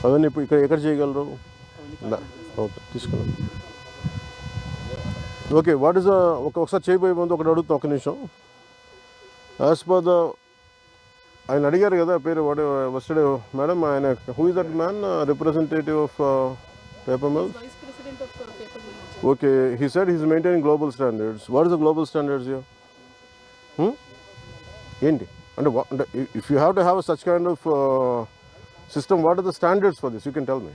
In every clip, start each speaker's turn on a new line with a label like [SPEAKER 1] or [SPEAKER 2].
[SPEAKER 1] అవన్నీ ఇప్పుడు ఎక్కడ చేయగలరు? ఓకే, తీసుకున్నాం. ఓకే, వాట్ ఈస్ ఒకసారి చేయబోయే ముందు ఒకటి అడుగుతాం, ఒక నిమిషం. యాజ్ పర్ ద ఆయన అడిగారు కదా పేరు, వాట్ వస్టడే మేడం, ఆయన who is that man, representative of paper mills? Okay, he said he's maintaining global standards. What is the global standards here? ఏంటి అంటే if you have to have such kind of system, what are the standards for this? You can tell me,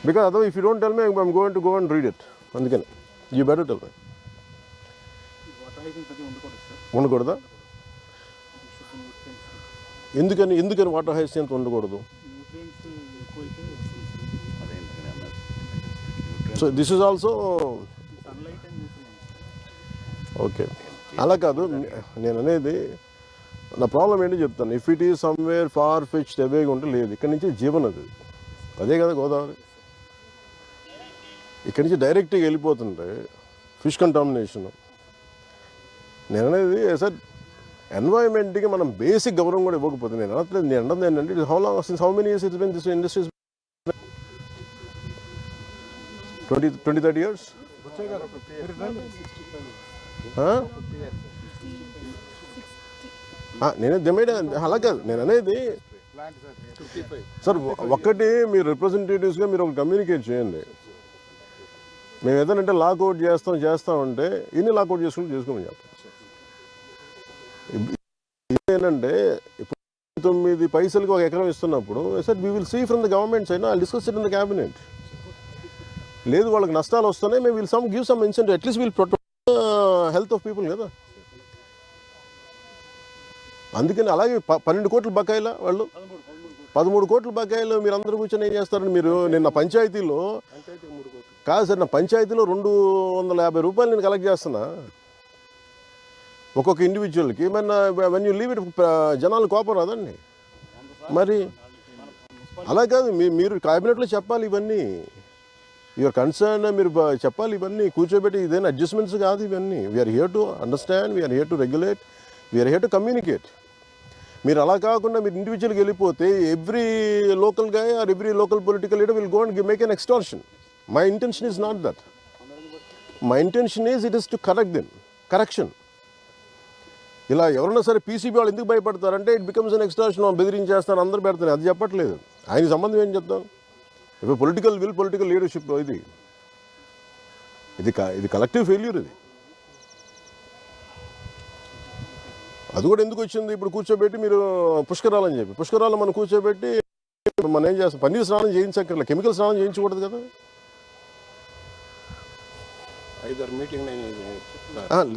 [SPEAKER 1] because other if you don't tell me I'm going to go and read it. అందుకని you better tell me. ఉండకూడదా? ఎందుకని water hyacinth ఉండకూడదు? So this is also okay. అలా కాదు నేను అనేది, నా problem ఏంటో చెప్తాను. If it is somewhere far fetched అవేగా ఉంటే లేదు, ఇక్కడి నుంచి జీవన్ అది అదే కదా గోదావరి. ఇక్కడి నుంచి డైరెక్ట్గా వెళ్ళిపోతుంటే ఫిష్ కంటామినేషన్. నేను అనేది సార్ ఎన్వైరన్మెంట్కి మనం బేసిక్ గౌరవం కూడా ఇవ్వకపోతే, నేను అన్నది ఏంటంటే how many years it's been this industries? 20-30 years? నేను డిమైడ్ అలా కాదు నేను అనేది సార్. ఒక్కటి మీరు రిప్రజెంటేటివ్స్గా మీరు ఒక కమ్యూనికేట్ చేయండి. మేము ఏదంటే లాకౌట్ చేస్తామంటే ఇన్ని లాకౌట్ చేసుకోమని చెప్పండి. ఏంటంటే ఇప్పుడు 9 పైసలకి ఒక ఎకరం ఇస్తున్నప్పుడు sir we will see from the government side, I discuss it in the cabinet. లేదు వాళ్ళకి నష్టాలు వస్తున్నాయి, మేము will give some incentive, at least will protect health of people కదా. అందుకని అలాగే 12 కోట్ల బకాయిల వాళ్ళు 13 కోట్ల బకాయిలు మీరు అందరూ కూర్చొని ఏం చేస్తారని మీరు నిన్న పంచాయతీలో కాదు సార్, నా పంచాయతీలో 250 రూపాయలు నేను కలెక్ట్ చేస్తున్నా ఒక్కొక్క ఇండివిజువల్కి. మరి వెన్ యూ లీవ్ ఇట్ జనాలు కోపం రాదండి. మరి అలా కాదు, మీరు క్యాబినెట్లో చెప్పాలి ఇవన్నీ. యువర్ కన్సర్న్ మీరు చెప్పాలి ఇవన్నీ కూర్చోబెట్టి. ఇదేనా అడ్జస్ట్మెంట్స్ కాదు ఇవన్నీ. We are here to understand, we are here to regulate, we are here to communicate. మీరు అలా కాకుండా మీరు ఇండివిజువల్గా వెళ్ళిపోతే every local guy or every local political leader will go and make an extortion. My intention is not that. My intention is it is to correct them, correction. ఇలా ఎవరైనా సరే PCB వాళ్ళు ఎందుకు భయపడతారంటే ఇట్ బికమ్స్ అన్ ఎక్స్టార్షన్, బెదిరించేస్తాను అందరూ పెడతాను, అది చెప్పట్లేదు. ఆయన సంబంధం ఏం చెప్తాం? ఇప్పుడు పొలిటికల్ విల్, పొలిటికల్ లీడర్షిప్ ఇది కలెక్టివ్ ఫెయిల్యూర్. అది కూడా ఎందుకు వచ్చింది? ఇప్పుడు కూర్చోబెట్టి మీరు పుష్కరాలని చెప్పి, పుష్కరాలు మనం కూర్చోబెట్టి మనం ఏం చేస్తాం? పన్నీర్ స్నానం చేయించక్కర్లేదు, కెమికల్ స్నానం చేయించకూడదు కదా.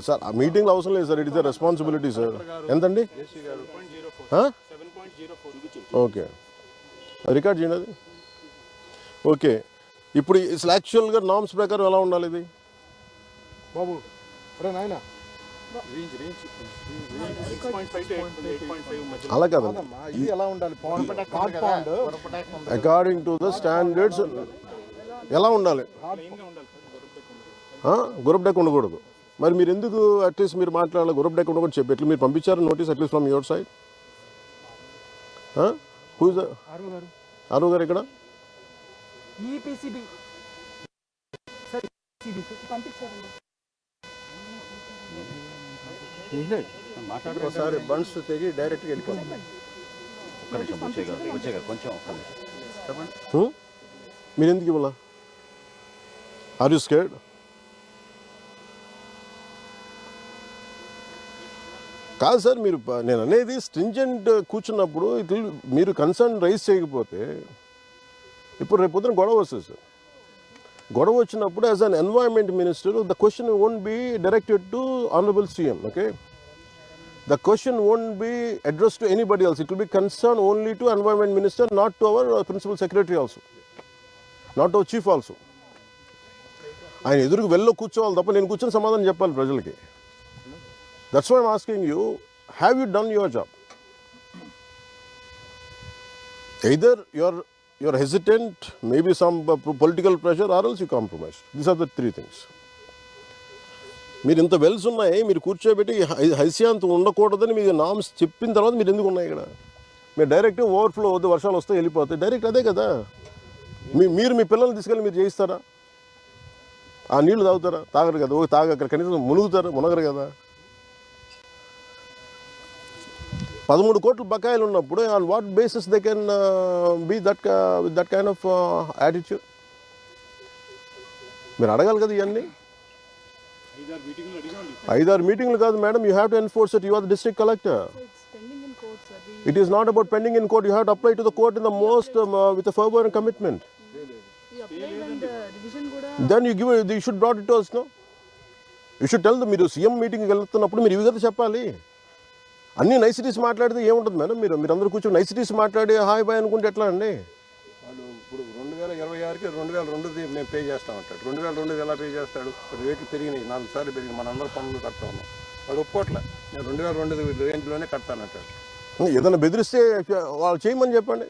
[SPEAKER 1] సార్ ఆ మీటింగ్లో అవసరం లేదు sir, it is the responsibility sir. ఎంతండి? ఓకే, రికార్డ్ చేయండి అది. ఓకే, ఇప్పుడు యాక్చువల్గా నామ్స్ ప్రకారం ఎలా ఉండాలి ఇది బాబు? అలా కదా, అకార్డింగ్ టు ద స్టాండర్డ్స్ ఎలా ఉండాలి? గురబ్ డెక్ ఉండకూడదు. మరి మీరు ఎందుకు అట్లీస్ట్ మీరు మాట్లాడాలి? గురబ్ డెక్ ఉండకూడదు చెప్పి ఎట్లా మీరు పంపించారు notice at least from your side? హూజ్ ఆరు గారు ఇక్కడ ఒకసారి బండ్స్ తెగి డైరెక్ట్గా వెళ్ళిపోతుంది. మీరు ఎందుకు ఇవ్వాలా? Are you scared? కాదు సార్, మీరు నేను అనేది స్ట్రింజెంట్ కూర్చున్నప్పుడు మీరు కన్సర్న్ రైజ్ చేయకపోతే ఇప్పుడు రేపు పొద్దున గొడవ వస్తుంది సార్. గొడవ వచ్చినప్పుడు as an environment minister the question won't be directed to honourable CM. Okay, the question won't be address to anybody else. It will be concern only to environment minister, not to our principal secretary also, not our chief also. ఆయన ఎదురుకు వెళ్ళి కూర్చోవాలి తప్ప నేను కూర్చొని సమాధానం చెప్పాలి ప్రజలకి. That's why I'm asking you, have you done your job? Either you're hesitant, maybe some political pressure, or else you compromise. These are the three things. మీరు ఇంత వెల్స్ ఉన్నాయి, మీరు కూర్చోబెట్టి హైస్యాంత్ ఉండకూడదని మీకు నామ్స్ చెప్పిన తర్వాత మీరు ఎందుకు ఉన్నాయి ఇక్కడ? మీరు డైరెక్ట్ ఓవర్ఫ్లో వద్దు, వర్షాలు వస్తే వెళ్ళిపోతాయి, డైరెక్ట్ అదే కదా. మీరు మీ పిల్లల్ని తీసుకెళ్ళి మీరు చేయిస్తారా? ఆ నీళ్లు తాగుతారా? తాగరు కదా. తాగరు, కనీసం మునగరు కదా. 13 కోట్ల బకాయిలు ఉన్నప్పుడు on what basis they can be with that kind of attitude? మీరు అడగాలి కదా ఇవన్నీ. 5-6 మీటింగ్లు కాదు madam, you have to enforce it. You are the district collector. It is not about pending in court. You have to apply to the court in the most with a fervor and commitment. Then you should brought it to us, no? You should tell them. మీరు CM మీటింగ్కి వెళ్తున్నప్పుడు మీరు ఇవి కదా చెప్పాలి. అన్ని niceties మాట్లాడితే ఏముంటుంది మేడం? మీరు అందరూ కూర్చొని నైసిటీస్ మాట్లాడి హాయ్ బాయ్ అనుకుంటే ఎట్లా అండి?
[SPEAKER 2] వాళ్ళు ఇప్పుడు 2026కి 2002 మేము పే చేస్తామంటాడు. 2002 ఎలా పే చేస్తాడు? రేట్లు పెరిగినాయి, 4 సార్లు పెరిగినాయి, మనందరూ పనులు కడతా ఉన్నాం. వాడు ఒప్పుకోట్లే, నేను 2002 రేంజ్లోనే కడతానంటాడు.
[SPEAKER 1] ఏదైనా బెదిరిస్తే వాళ్ళు చేయమని చెప్పండి.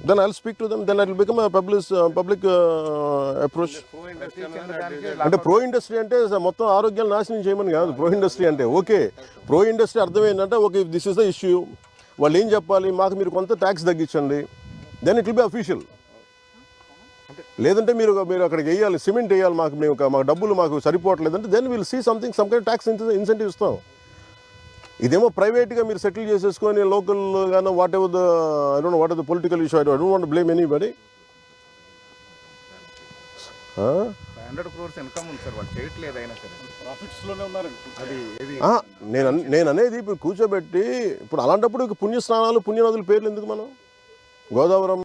[SPEAKER 1] Then I will speak to them. Then I will become public approach. అంటే ప్రో ఇండస్ట్రీ అంటే మొత్తం ఆరోగ్యాలు నాశనం చేయమని కాదు. ప్రో ఇండస్ట్రీ అంటే ఓకే, ప్రో ఇండస్ట్రీ అర్థం ఏంటంటే okay, this is the issue. వాళ్ళు ఏం చెప్పాలి? మాకు మీరు కొంత ట్యాక్స్ తగ్గించండి, then it will be official. లేదంటే మీరు అక్కడికి వేయాలి, సిమెంట్ వేయాలి, మాకు డబ్బులు మాకు సరిపోవట్లేదంటే then will see something, some kind tax incentive ఇస్తాం. ఇదేమో ప్రైవేట్గా మీరు సెటిల్ చేసేసుకొని లోకల్ గానో whatever the I don't know what are the political issue. I don't want to blame anybody.
[SPEAKER 3] 500 crores income ఉంది సార్, వాళ్ళు చేయట్లేదు. అయినా సరే ప్రాఫిట్స్లోనే ఉన్నారండి.
[SPEAKER 1] నేను అనేది ఇప్పుడు కూర్చోబెట్టి ఇప్పుడు అలాంటప్పుడు పుణ్యస్నానాలు పుణ్యనదుల పేర్లు ఎందుకు? మనం గోదావరం